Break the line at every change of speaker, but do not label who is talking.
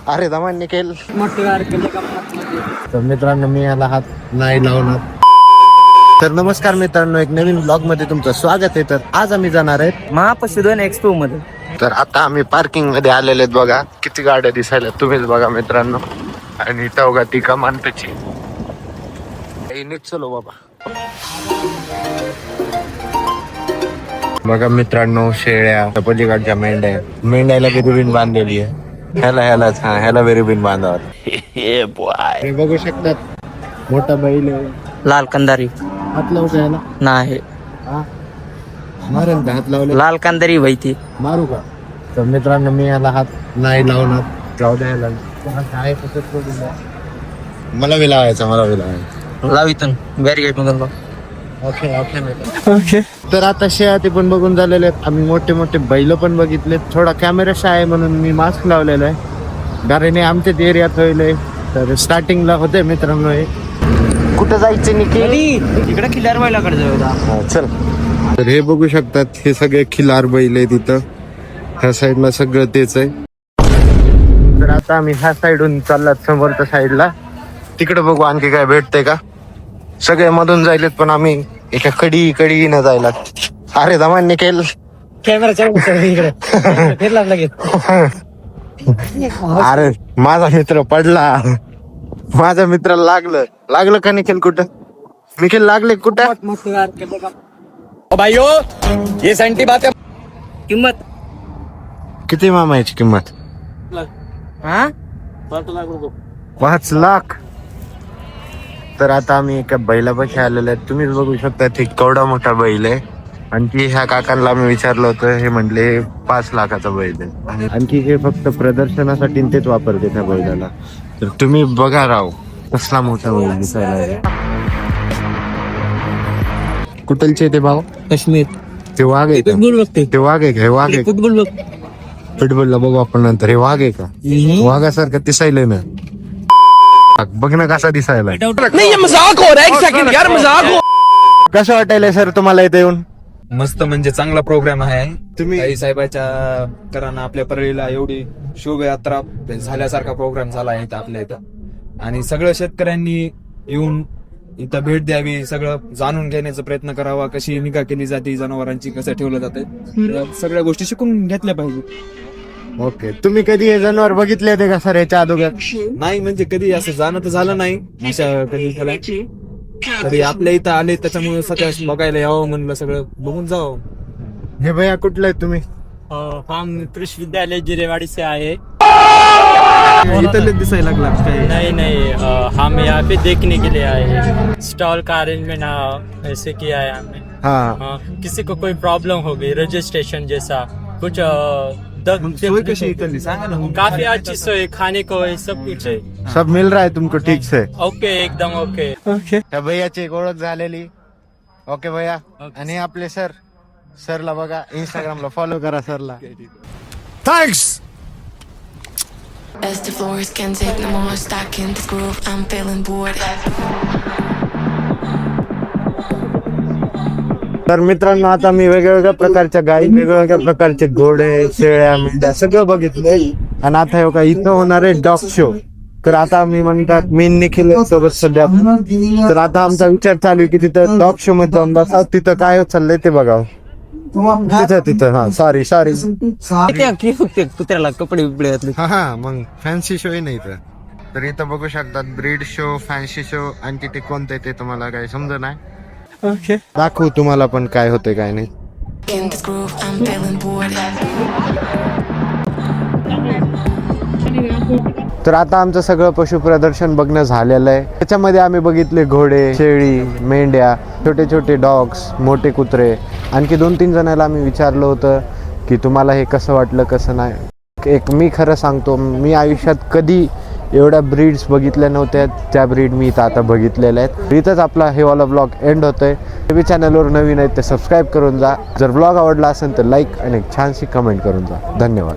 अरे दमान निकेल तर मित्रांनो मी याला हात नाही लावणार. तर नमस्कार मित्रांनो, एक नवीन ब्लॉग मध्ये तुमचं स्वागत आहे. तर आज आम्ही जाणार आहेत
महापशुधन एक्सपो मध्ये.
तर आता आम्ही पार्किंग मध्ये आलेले आहेत. बघा किती गाड्या दिसायला, तुम्हीच बघा मित्रांनो. आणि तेवढा ती कमान त्याची नीट चलो बाबा. बघा मित्रांनो, शेळ्या, पलीकडच्या मेंढ्याला बेरिबीन बांधलेली आहे. ह्याला बेरिबीन बांधावं. हे बघू शकतात, मोठा बैल आहे.
लाल कंदारी
हात लावू का याला?
नाही,
मारेल का हात लावले?
लाल कंदारी व्हायची.
मारू का? तर मित्रांनो मी याला हात नाही लावणार. जाऊ द्यायला मला बी लावायचा.
लावितून बॅरिगेट मधून बघ.
ओके. तर आता शेळ्या पण बघून झालेले आहेत. आम्ही मोठे मोठे बैल पण बघितले. थोडा कॅमेरा आहे म्हणून मी मास्क लावलेला आहे, कारण हे आमच्याच एरियात होईल. तर स्टार्टिंगला होते मित्रांनो. हे कुठं जायचं निखिल?
इकडे किल्ल्यावर बैलाकडे जाऊया.
चल. तर हे बघू शकतात, हे सगळे खिलार बैल आहे तिथं. ह्या साईडला सगळं तेच आहे. तर आता आम्ही ह्या साईडून चाललात समोरच्या साईडला. तिकडे बघू आणखी काय भेटतंय का. सगळे मधून जायलेत, पण आम्ही एका कडीनं जायला. अरे दमान निकेल
कॅमेरा फिरला लगेच.
अरे माझा मित्र पडला. माझ्या मित्राला लागलं का निखिल? कुठं निखिल लागले कुठं?
ये सँटी बात है. किंमत
किती मामा याची किंमत? 5 लाख. तर आता आम्ही एका बैलापाशी आलेलो आहे. तुम्हीच बघू शकता, ते केवढा मोठा बैल आहे. आणखी ह्या काकांना आम्ही विचारलं होतं, हे म्हणले 5 लाखाचा बैल आहे. आणखी हे फक्त प्रदर्शनासाठी तेच वापरते त्या बैलाला. तर तुम्ही बघा राव, कसला मोठा बैल दिसायला. कुठलचे ते भाव?
काश्मीर.
ते वाघ आहे का? ते वाघ आहे का? हे वाघ आहे?
फुटबॉल बघ.
फुटबॉलला बघू आपण नंतर. हे वाघ आहे का? वाघासारखं दिसायलंय ना. बघ ना कसा दिसायला. कसं वाटायलंय सर तुम्हाला इथे येऊन?
मस्त, म्हणजे चांगला प्रोग्राम आहे.
तुम्ही
आई साहेबाच्या करानं आपल्या परळीला एवढी शोभायात्रा झाल्यासारखा प्रोग्राम झाला आहे इथं आपल्या इथं. आणि सगळ्या शेतकऱ्यांनी येऊन इथं भेट द्यावी, सगळं जाणून घेण्याचा प्रयत्न करावा, कशी निगा केली जाते जनावरांची, कसं ठेवलं जाते, सगळ्या गोष्टी शिकून घेतल्या पाहिजे.
ओके. तुम्ही कधी हे जनावर बघितले होते का सर याच्या अगोदर?
नाही, म्हणजे कधी असं जाणं तर झालं नाही. अशा कधी झालं तरी आपल्या इथं आले, त्याच्यामुळे सगळं बघायला यावं म्हणलं, सगळं बघून जावं.
हे भैया कुठले आहेत तुम्ही?
हम कृषि विद्यालय जिरेवाड़ी से आए.
इथले दिसायला लागला काय?
नहीं, हम यहाँ पे देखने के लिए आए हैं. स्टॉल का अरेंजमेंट ऐसे किया है हमने.
हाँ.
किसी को कोई प्रॉब्लम हो गई, रजिस्ट्रेशन जैसा कुछ
सोय कशी इथली सांगा ना.
काफी अच्छी सोई, खाने को सब कुछ है.
सब मिल रहा है तुमको ठीक से?
ओके, एकदम ओके.
त्या भैयाची एक ओळख झालेली. ओके भैया. आणि आपले सरला बघा, इंस्टाग्रामला फॉलो करा सरला. Thanks.
As the floors can take no more, stuck in this groove, I'm feeling bored.
तर मित्रांनो, आता मी वेगवेगळ्या प्रकारच्या गायी, वेगवेगळ्या प्रकारचे घोडे, शेळ्या, मेंढ्या सगळं बघितलंय. आणि आता हे का इथं होणार आहे डॉग शो. तर आता मी म्हणतात मी निखिल सोबत सध्या. तर आता आमचा विचार चालू आहे की तिथं डॉग शो मध्ये जाऊन बसा. तिथं काय चाललंय ते बघावं. तिथं हा सॉरी
कुत्र्याला कपडे बिपडे घातले.
हा मग फॅन्सी शो आहे ना इथं. तर इथं बघू शकतात ब्रीड शो, फॅन्सी शो. आणि तिथे कोणते ते तुम्हाला काही समज नाही. दाखवू तुम्हाला पण काय होते काय नाही.
In this groove, I'm feeling bored.
तर आता आमचं सगळं पशु प्रदर्शन बघणं झालेलं आहे. त्याच्यामध्ये आम्ही बघितले घोडे, शेळी, मेंढ्या, छोटे छोटे डॉग्स, मोठे कुत्रे. आणखी 2-3 जणांना आम्ही विचारलं होतं की तुम्हाला हे कसं वाटलं, कसं नाही. एक मी खरं सांगतो, मी आयुष्यात कधी एवढ्या ब्रीड्स बघितल्या नव्हत्या. त्या ब्रीड मी इथं आता बघितलेल्या आहेत. इथंच आपला हे वाला ब्लॉग एंड होतोय. तुम्ही चॅनलवर नवीन आहेत ते सबस्क्राईब करून जा. जर ब्लॉग आवडला असेल तर लाईक आणि छानशी कमेंट करून जा. धन्यवाद.